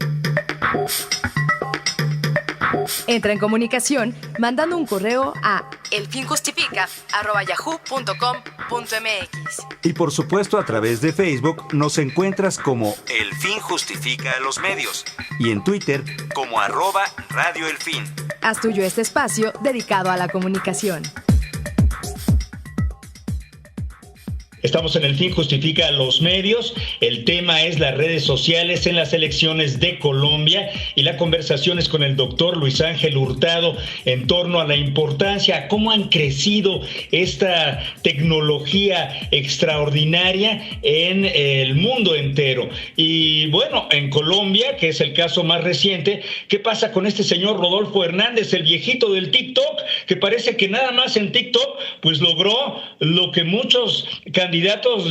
Speaker 1: Entra en comunicación mandando un correo a elfinjustifica@yahoo.com.mx.
Speaker 3: Y por supuesto a través de Facebook nos encuentras como El Fin Justifica a los Medios y en Twitter como @Radio El Fin.
Speaker 1: Haz tuyo este espacio dedicado a la comunicación.
Speaker 6: Estamos en El Fin Justifica a los Medios. El tema es las redes sociales en las elecciones de Colombia y la conversación es con el doctor Luis Ángel Hurtado en torno a la importancia, cómo han crecido esta tecnología extraordinaria en el mundo entero. Y bueno, en Colombia, que es el caso más reciente, ¿qué pasa con este señor Rodolfo Hernández, el viejito del TikTok, que parece que nada más en TikTok pues logró lo que muchos candidatos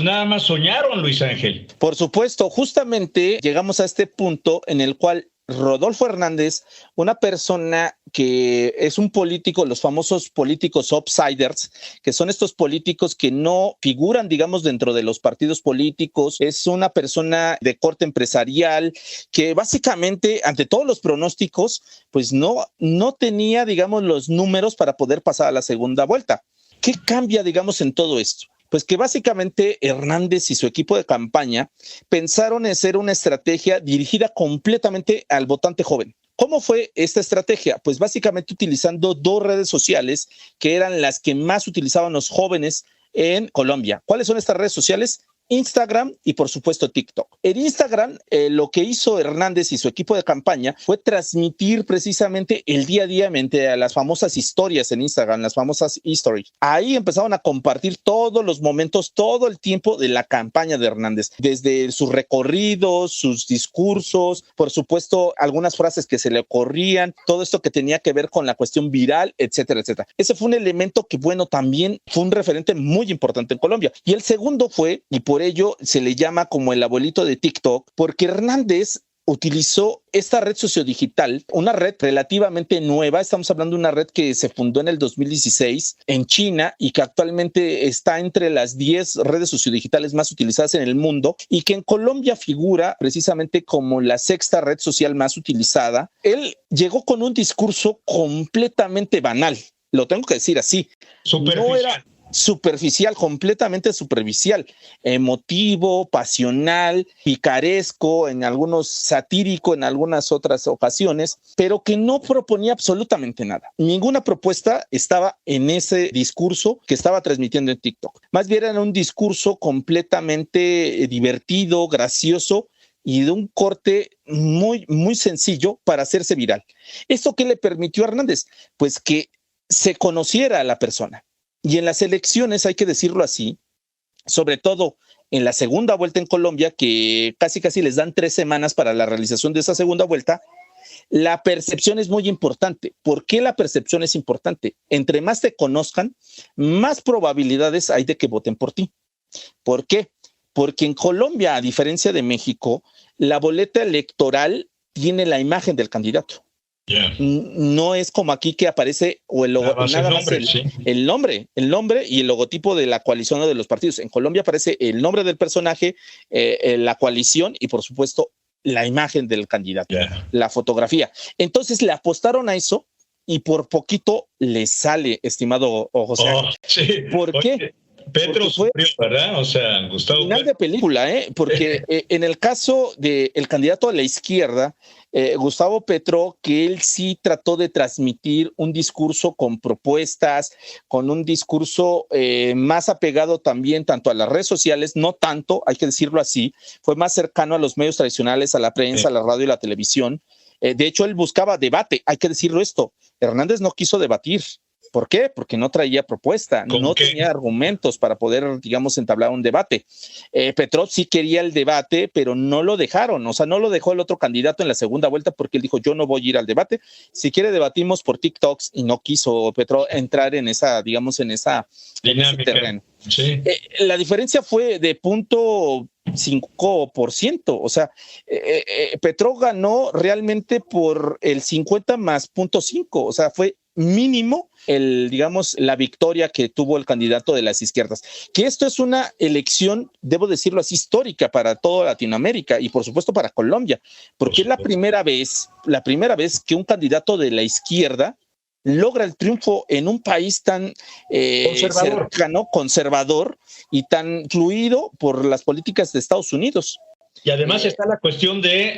Speaker 6: nada más soñaron, Luis Ángel?
Speaker 5: Por supuesto, justamente llegamos a este punto en el cual Rodolfo Hernández, una persona que es un político, los famosos políticos outsiders, que son estos políticos que no figuran, digamos, dentro de los partidos políticos, es una persona de corte empresarial que básicamente, ante todos los pronósticos, pues no tenía, digamos, los números para poder pasar a la segunda vuelta. ¿Qué cambia, digamos, en todo esto? Pues que básicamente Hernández y su equipo de campaña pensaron en hacer una estrategia dirigida completamente al votante joven. ¿Cómo fue esta estrategia? Pues básicamente utilizando dos redes sociales que eran las que más utilizaban los jóvenes en Colombia. ¿Cuáles son estas redes sociales? Instagram y por supuesto TikTok. En Instagram, lo que hizo Hernández y su equipo de campaña fue transmitir precisamente el día a día mediante las famosas historias en Instagram, las famosas stories. Ahí empezaron a compartir todos los momentos, todo el tiempo de la campaña de Hernández, desde sus recorridos, sus discursos, por supuesto algunas frases que se le ocurrían, todo esto que tenía que ver con la cuestión viral, etcétera, etcétera. Ese fue un elemento que, bueno, también fue un referente muy importante en Colombia. Y el segundo fue, y por ello se le llama como el abuelito de TikTok, porque Hernández utilizó esta red sociodigital, una red relativamente nueva. Estamos hablando de una red que se fundó en el 2016 en China y que actualmente está entre las 10 redes sociodigitales más utilizadas en el mundo y que en Colombia figura precisamente como la sexta red social más utilizada. Él llegó con un discurso completamente banal, lo tengo que decir así. No era superficial, completamente superficial, emotivo, pasional, picaresco, en algunos satírico, en algunas otras ocasiones, pero que no proponía absolutamente nada. Ninguna propuesta estaba en ese discurso que estaba transmitiendo en TikTok. Más bien era un discurso completamente divertido, gracioso y de un corte muy, muy sencillo para hacerse viral. ¿Esto qué le permitió a Hernández? Pues que se conociera a la persona. Y en las elecciones, hay que decirlo así, sobre todo en la segunda vuelta en Colombia, que casi les dan 3 semanas para la realización de esa segunda vuelta, la percepción es muy importante. ¿Por qué la percepción es importante? Entre más te conozcan, más probabilidades hay de que voten por ti. ¿Por qué? Porque en Colombia, a diferencia de México, la boleta electoral tiene la imagen del candidato. Yeah. No es como aquí que aparece o el logo, nada más el nombre y el logotipo de la coalición o de los partidos. En Colombia aparece el nombre del personaje, la coalición y por supuesto la imagen del candidato, la fotografía. Entonces le apostaron a eso y por poquito le sale, estimado José. ¿Por qué?
Speaker 6: Petro sufrió, ¿verdad? O sea, Gustavo.
Speaker 5: Final de película, porque en el caso del candidato a la izquierda, Gustavo Petro, que él sí trató de transmitir un discurso con propuestas, con un discurso más apegado también tanto a las redes sociales, no tanto, hay que decirlo así, fue más cercano a los medios tradicionales, a la prensa, a la radio y la televisión. De hecho, él buscaba debate, hay que decirlo esto, Hernández no quiso debatir. ¿Por qué? Porque no traía propuesta, no tenía argumentos para poder, digamos, entablar un debate. Petro sí quería el debate, pero no lo dejaron, o sea, no lo dejó el otro candidato en la segunda vuelta porque él dijo, yo no voy a ir al debate. Si quiere debatimos por TikToks y no quiso Petro entrar en esa, digamos, en ese terreno. Sí. La diferencia fue de 0.5%, o sea, Petro ganó realmente por el 50 más 0.5, o sea, fue mínimo la victoria que tuvo el candidato de las izquierdas. Que esto es una elección, debo decirlo así, histórica para toda Latinoamérica y por supuesto para Colombia, porque es la primera vez que un candidato de la izquierda logra el triunfo en un país tan cercano, conservador y tan fluido por las políticas de Estados Unidos.
Speaker 6: Y además está la cuestión de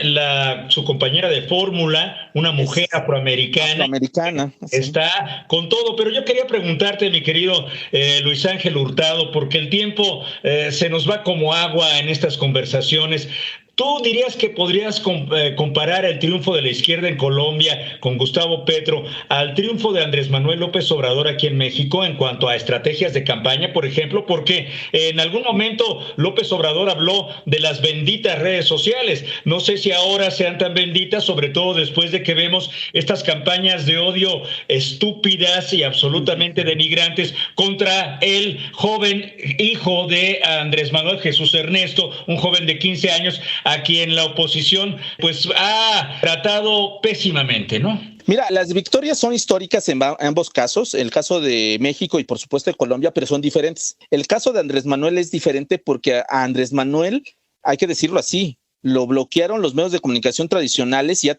Speaker 6: su compañera de fórmula, una mujer afroamericana. Está con todo, pero yo quería preguntarte, mi querido Luis Ángel Hurtado, porque el tiempo se nos va como agua en estas conversaciones. ¿Tú dirías que podrías comparar el triunfo de la izquierda en Colombia con Gustavo Petro al triunfo de Andrés Manuel López Obrador aquí en México en cuanto a estrategias de campaña, por ejemplo? Porque en algún momento López Obrador habló de las benditas redes sociales. No sé si ahora sean tan benditas, sobre todo después de que vemos estas campañas de odio estúpidas y absolutamente denigrantes contra el joven hijo de Andrés Manuel, Jesús Ernesto, un joven de 15 años, a quien la oposición pues ha tratado pésimamente, ¿no?
Speaker 5: Mira, las victorias son históricas en ambos casos, el caso de México y por supuesto de Colombia, pero son diferentes. El caso de Andrés Manuel es diferente porque a Andrés Manuel, hay que decirlo así, lo bloquearon los medios de comunicación tradicionales y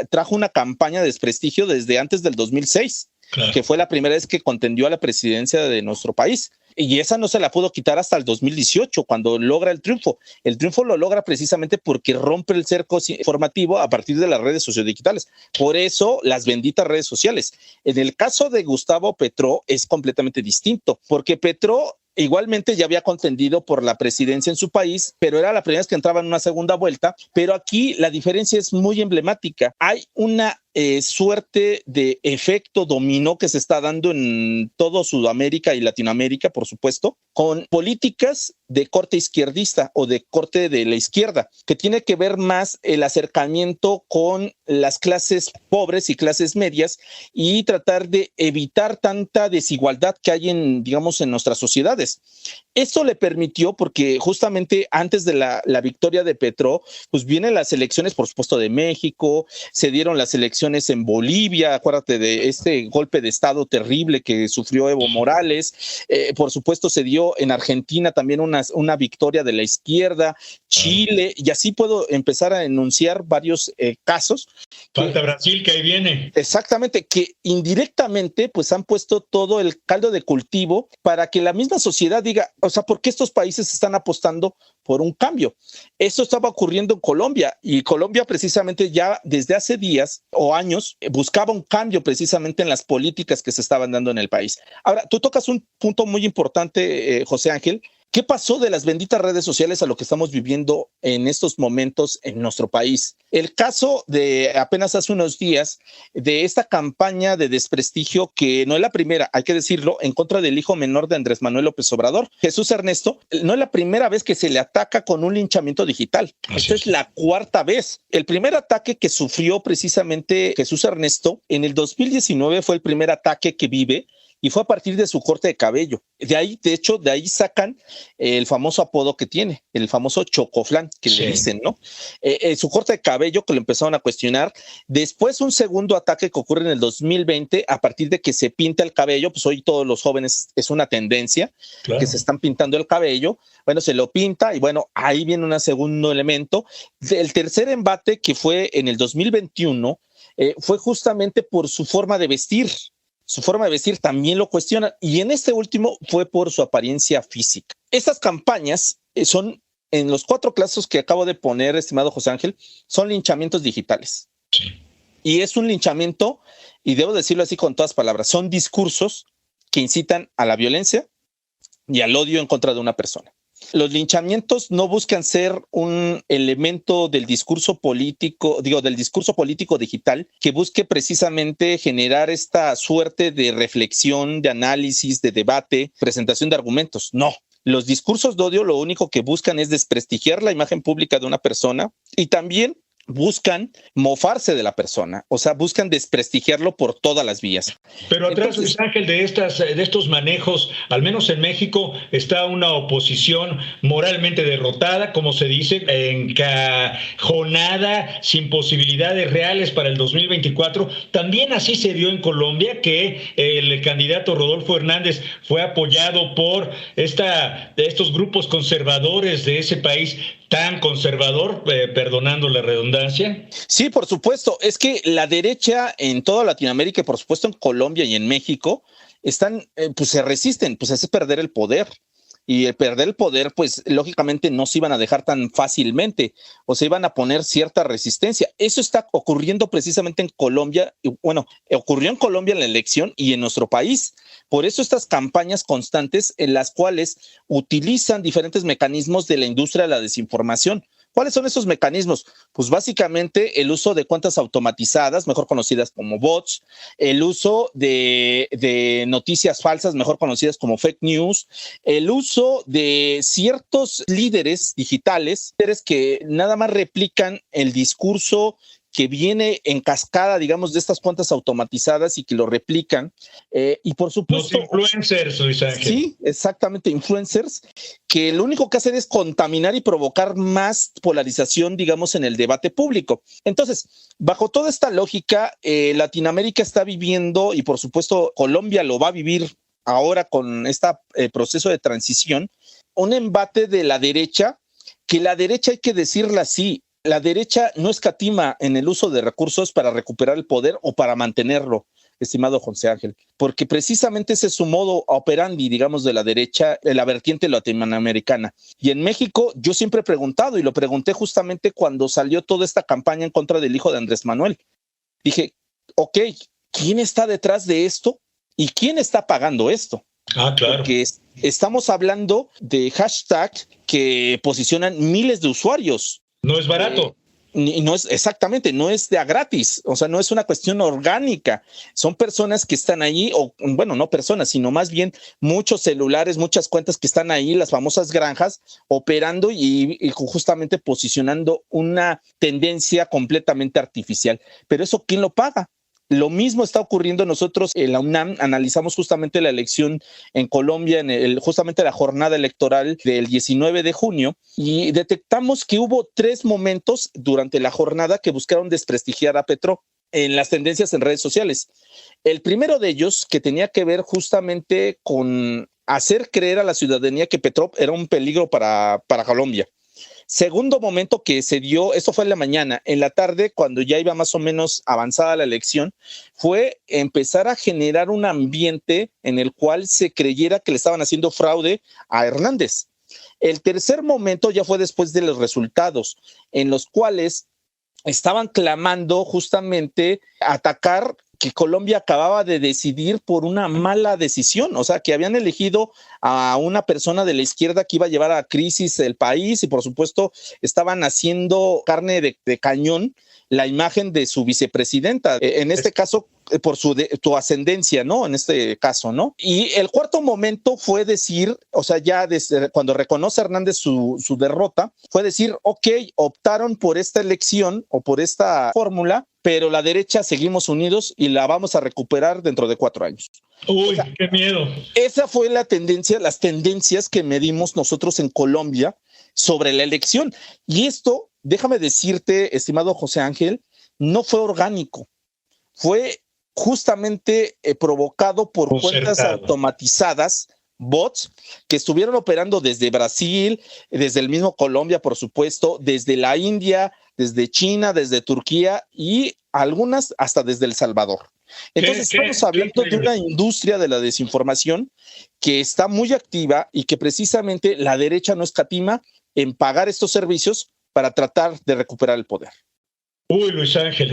Speaker 5: trajo una campaña de desprestigio desde antes del 2006, claro, que fue la primera vez que contendió a la presidencia de nuestro país. y esa no se la pudo quitar hasta el 2018, cuando logra el triunfo. El triunfo lo logra precisamente porque rompe el cerco informativo a partir de las redes sociodigitales. Por eso, las benditas redes sociales. En el caso de Gustavo Petro es completamente distinto, porque Petro igualmente ya había contendido por la presidencia en su país, pero era la primera vez que entraba en una segunda vuelta. Pero aquí la diferencia es muy emblemática. Hay una suerte de efecto dominó que se está dando en todo Sudamérica y Latinoamérica, por supuesto, con políticas de corte izquierdista o de corte de la izquierda, que tiene que ver más el acercamiento con las clases pobres y clases medias y tratar de evitar tanta desigualdad que hay en nuestras sociedades. Esto le permitió, porque justamente antes de la victoria de Petro, pues vienen las elecciones, por supuesto, de México, se dieron las elecciones en Bolivia, acuérdate de este golpe de estado terrible que sufrió Evo Morales, por supuesto se dio en Argentina también una victoria de la izquierda, Chile, y así puedo empezar a enunciar varios casos.
Speaker 6: Falta Brasil, que ahí viene.
Speaker 5: Exactamente, que indirectamente pues han puesto todo el caldo de cultivo para que la misma sociedad diga, o sea, ¿por qué estos países están apostando por un cambio? Esto estaba ocurriendo en Colombia, y Colombia precisamente ya desde hace días o años buscaba un cambio precisamente en las políticas que se estaban dando en el país. Ahora, tú tocas un punto muy importante, José Ángel. ¿Qué pasó de las benditas redes sociales a lo que estamos viviendo en estos momentos en nuestro país? El caso de apenas hace unos días de esta campaña de desprestigio, que no es la primera, hay que decirlo, en contra del hijo menor de Andrés Manuel López Obrador, Jesús Ernesto, no es la primera vez que se le ataca con un linchamiento digital. Esta es la cuarta vez. El primer ataque que sufrió precisamente Jesús Ernesto en el 2019 fue el primer ataque que vive, y fue a partir de su corte de cabello. De ahí sacan el famoso apodo que tiene, el famoso chocoflán, que le dicen, ¿no? Su corte de cabello, que lo empezaron a cuestionar. Después, un segundo ataque que ocurre en el 2020, a partir de que se pinta el cabello, pues hoy todos los jóvenes es una tendencia, claro, que se están pintando el cabello. Bueno, se lo pinta y bueno, ahí viene un segundo elemento. El tercer embate, que fue en el 2021, fue justamente por su forma de vestir. Su forma de vestir también lo cuestionan, y en este último fue por su apariencia física. Estas campañas son, en los 4 casos que acabo de poner, estimado José Ángel, son linchamientos digitales. Sí. Y es un linchamiento, y debo decirlo así con todas palabras, son discursos que incitan a la violencia y al odio en contra de una persona. Los linchamientos no buscan ser un elemento del discurso político, del discurso político digital, que busque precisamente generar esta suerte de reflexión, de análisis, de debate, presentación de argumentos. No. Los discursos de odio lo único que buscan es desprestigiar la imagen pública de una persona, y también buscan mofarse de la persona, o sea, buscan desprestigiarlo por todas las vías.
Speaker 6: Pero atrás, Luis Ángel, de estos manejos, al menos en México, está una oposición moralmente derrotada, como se dice, encajonada, sin posibilidades reales para el 2024. También así se dio en Colombia, que el candidato Rodolfo Hernández fue apoyado por estos grupos conservadores de ese país tan conservador, perdonando la redundancia.
Speaker 5: Sí, por supuesto. Es que la derecha en toda Latinoamérica y por supuesto en Colombia y en México están, pues se resisten, pues es perder el poder. Y el perder el poder, pues lógicamente no se iban a dejar tan fácilmente, o se iban a poner cierta resistencia. Eso está ocurriendo precisamente en Colombia. Bueno, ocurrió en Colombia en la elección y en nuestro país. Por eso estas campañas constantes en las cuales utilizan diferentes mecanismos de la industria de la desinformación. ¿Cuáles son esos mecanismos? Pues básicamente el uso de cuentas automatizadas, mejor conocidas como bots, el uso de noticias falsas, mejor conocidas como fake news, el uso de ciertos líderes digitales, líderes que nada más replican el discurso que viene en cascada, digamos, de estas cuentas automatizadas y que lo replican. Y por supuesto...
Speaker 6: Los influencers, Luis Ángel.
Speaker 5: Sí, exactamente, influencers, que lo único que hacen es contaminar y provocar más polarización, digamos, en el debate público. Entonces, bajo toda esta lógica, Latinoamérica está viviendo, y por supuesto Colombia lo va a vivir ahora con este proceso de transición, un embate de la derecha, que la derecha, hay que decirla así, la derecha no escatima en el uso de recursos para recuperar el poder o para mantenerlo. estimado José Ángel, porque precisamente ese es su modo operandi, digamos, de la derecha, la vertiente latinoamericana. Y en México yo siempre he preguntado, y lo pregunté justamente cuando salió toda esta campaña en contra del hijo de Andrés Manuel. Dije, ok, ¿quién está detrás de esto? ¿Y quién está pagando esto?
Speaker 6: Ah, claro.
Speaker 5: Porque estamos hablando de hashtag que posicionan miles de usuarios.
Speaker 6: No es barato.
Speaker 5: Y no es exactamente, no es de a gratis, o sea, no es una cuestión orgánica, son personas que están ahí, o bueno, no personas, sino más bien muchos celulares, muchas cuentas que están ahí, las famosas granjas, operando y justamente posicionando una tendencia completamente artificial. Pero eso, ¿quién lo paga? Lo mismo está ocurriendo. Nosotros en la UNAM analizamos justamente la elección en Colombia, justamente la jornada electoral del 19 de junio, y detectamos que hubo 3 momentos durante la jornada que buscaron desprestigiar a Petro en las tendencias en redes sociales. El primero de ellos, que tenía que ver justamente con hacer creer a la ciudadanía que Petro era un peligro para Colombia. Segundo momento que se dio, esto fue en la mañana, en la tarde, cuando ya iba más o menos avanzada la elección, fue empezar a generar un ambiente en el cual se creyera que le estaban haciendo fraude a Hernández. El tercer momento ya fue después de los resultados, en los cuales estaban clamando justamente atacar que Colombia acababa de decidir por una mala decisión, o sea, que habían elegido a una persona de la izquierda que iba a llevar a crisis el país y por supuesto estaban haciendo carne de cañón la imagen de su vicepresidenta, en este caso por su ascendencia, ¿no? En este caso, ¿no? Y el cuarto momento fue decir, o sea, ya desde cuando reconoce Hernández su derrota, fue decir, ok, optaron por esta elección o por esta fórmula, pero la derecha seguimos unidos y la vamos a recuperar dentro de 4 años.
Speaker 6: Uy,
Speaker 5: o sea,
Speaker 6: qué miedo.
Speaker 5: Esa fue la tendencia, las tendencias que medimos nosotros en Colombia sobre la elección. Y esto, déjame decirte, estimado José Ángel, no fue orgánico, fue justamente provocado por cuentas automatizadas, bots, que estuvieron operando desde Brasil, desde el mismo Colombia, por supuesto, desde la India, desde China, desde Turquía y algunas hasta desde El Salvador. Entonces estamos hablando de una industria de la desinformación que está muy activa y que precisamente la derecha no escatima en pagar estos servicios para tratar de recuperar el poder.
Speaker 6: Uy, Luis Ángel,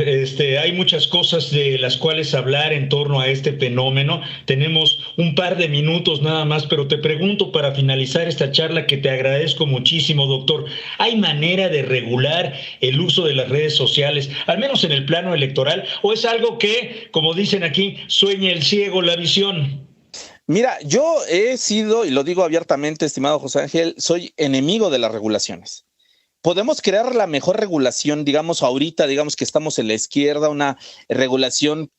Speaker 6: hay muchas cosas de las cuales hablar en torno a este fenómeno. Tenemos un par de minutos nada más, pero te pregunto para finalizar esta charla, que te agradezco muchísimo, doctor, ¿hay manera de regular el uso de las redes sociales, al menos en el plano electoral, o es algo que, como dicen aquí, sueña el ciego la visión?
Speaker 5: Mira, yo he sido, y lo digo abiertamente, estimado José Ángel, soy enemigo de las regulaciones. Podemos crear la mejor regulación, digamos, ahorita, digamos que estamos en la izquierda, una regulación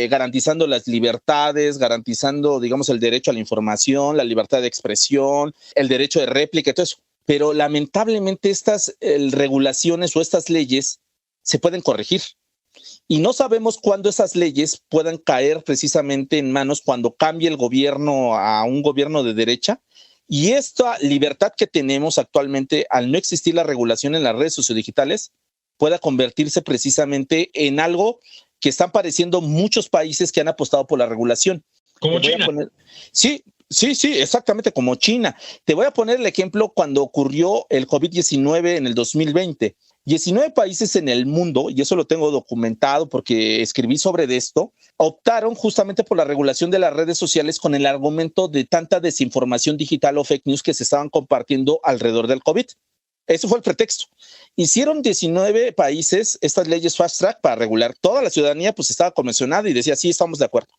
Speaker 5: garantizando las libertades, garantizando, digamos, el derecho a la información, la libertad de expresión, el derecho de réplica y todo eso. Pero lamentablemente estas regulaciones o estas leyes se pueden corregir. Y no sabemos cuándo esas leyes puedan caer precisamente en manos cuando cambie el gobierno a un gobierno de derecha. Y esta libertad que tenemos actualmente, al no existir la regulación en las redes sociodigitales, pueda convertirse precisamente en algo que están padeciendo muchos países que han apostado por la regulación.
Speaker 6: Como China.
Speaker 5: Sí, exactamente, como China. Te voy a poner el ejemplo cuando ocurrió el COVID-19 en el 2020. 19 países en el mundo, y eso lo tengo documentado porque escribí sobre esto, optaron justamente por la regulación de las redes sociales con el argumento de tanta desinformación digital o fake news que se estaban compartiendo alrededor del COVID. Eso fue el pretexto. Hicieron 19 países estas leyes fast track para regular. Toda la ciudadanía pues estaba convencionada y decía, sí, estamos de acuerdo.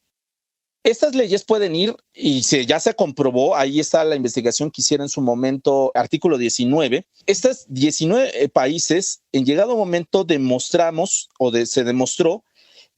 Speaker 5: Estas leyes pueden ir, y ya se comprobó, ahí está la investigación que hicieron en su momento, artículo 19. Estas 19 países, en llegado momento se demostró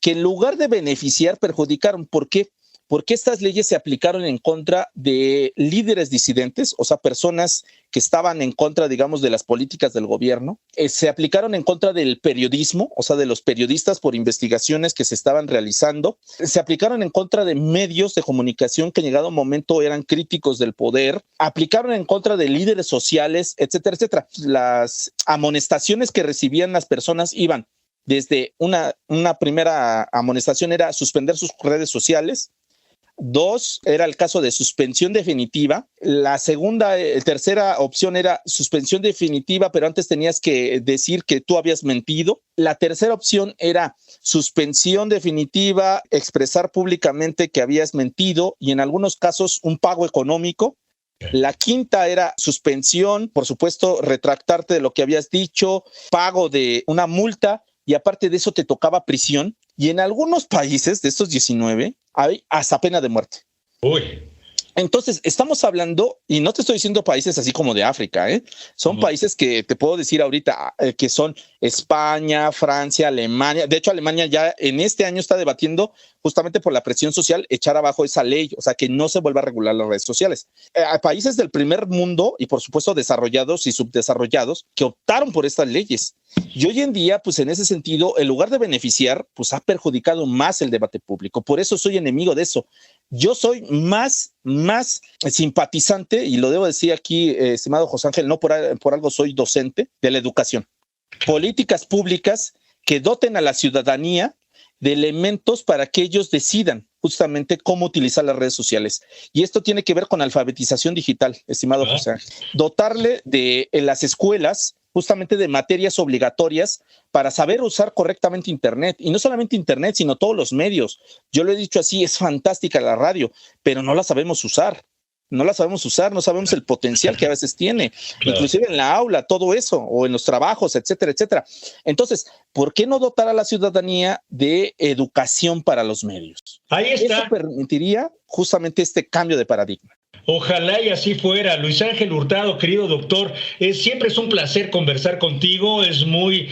Speaker 5: que en lugar de beneficiar, perjudicaron. ¿Por qué? Porque estas leyes se aplicaron en contra de líderes disidentes, o sea, personas que estaban en contra, digamos, de las políticas del gobierno. Se aplicaron en contra del periodismo, o sea, de los periodistas por investigaciones que se estaban realizando. Se aplicaron en contra de medios de comunicación que en llegado momento eran críticos del poder. Aplicaron en contra de líderes sociales, etcétera, etcétera. Las amonestaciones que recibían las personas iban desde una primera amonestación era suspender sus redes sociales. 2, era el caso de suspensión definitiva. La tercera opción era suspensión definitiva, pero antes tenías que decir que tú habías mentido. La tercera opción era suspensión definitiva, expresar públicamente que habías mentido y en algunos casos un pago económico. La quinta era suspensión, por supuesto, retractarte de lo que habías dicho, pago de una multa y aparte de eso te tocaba prisión. Y en algunos países de estos 19 hay hasta pena de muerte.
Speaker 6: Uy.
Speaker 5: Entonces, estamos hablando, y no te estoy diciendo países así como de África, son países que te puedo decir ahorita que son España, Francia, Alemania. De hecho, Alemania ya en este año está debatiendo justamente por la presión social echar abajo esa ley, o sea, que no se vuelva a regular las redes sociales. Hay países del primer mundo y por supuesto desarrollados y subdesarrollados que optaron por estas leyes. Y hoy en día, pues en ese sentido, en lugar de beneficiar, pues ha perjudicado más el debate público. Por eso soy enemigo de eso. Yo soy más simpatizante, y lo debo decir aquí, estimado José Ángel, no por algo soy docente de la educación. Políticas públicas que doten a la ciudadanía de elementos para que ellos decidan justamente cómo utilizar las redes sociales. Y esto tiene que ver con alfabetización digital, estimado José Ángel. Dotarle en las escuelas justamente de materias obligatorias para saber usar correctamente Internet. Y no solamente Internet, sino todos los medios. Yo lo he dicho así, es fantástica la radio, pero no la sabemos usar. No sabemos el potencial que a veces tiene, claro. Inclusive en la aula, todo eso, o en los trabajos, etcétera, etcétera. Entonces, ¿por qué no dotar a la ciudadanía de educación para los medios?
Speaker 6: Ahí está.
Speaker 5: Eso permitiría justamente este cambio de paradigma.
Speaker 6: Ojalá y así fuera. Luis Ángel Hurtado, querido doctor, siempre es un placer conversar contigo, es muy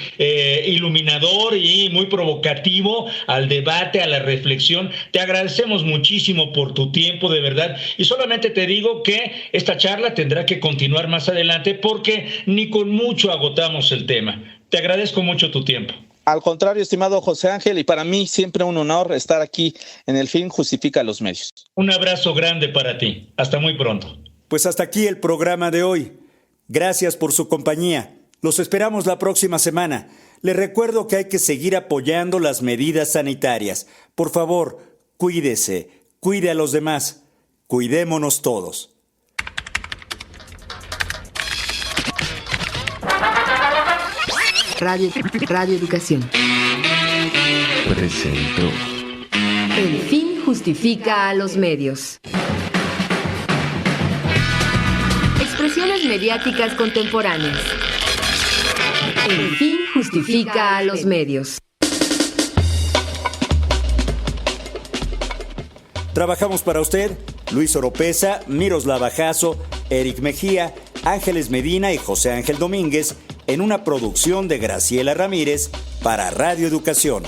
Speaker 6: iluminador y muy provocativo al debate, a la reflexión. Te agradecemos muchísimo por tu tiempo, de verdad, y solamente te digo que esta charla tendrá que continuar más adelante porque ni con mucho agotamos el tema. Te agradezco mucho tu tiempo.
Speaker 5: Al contrario, estimado José Ángel, y para mí siempre un honor estar aquí en El Fin Justifica los Medios.
Speaker 6: Un abrazo grande para ti. Hasta muy pronto.
Speaker 3: Pues hasta aquí el programa de hoy. Gracias por su compañía. Los esperamos la próxima semana. Les recuerdo que hay que seguir apoyando las medidas sanitarias. Por favor, cuídese, cuide a los demás. Cuidémonos todos.
Speaker 1: Radio Educación
Speaker 7: presentó
Speaker 1: El Fin Justifica a los Medios. Expresiones mediáticas contemporáneas. El Fin Justifica a los Medios.
Speaker 3: Trabajamos para usted Luis Oropesa, Miroslava Jasso, Eric Mejía, Ángeles Medina y José Ángel Domínguez en una producción de Graciela Ramírez para Radio Educación.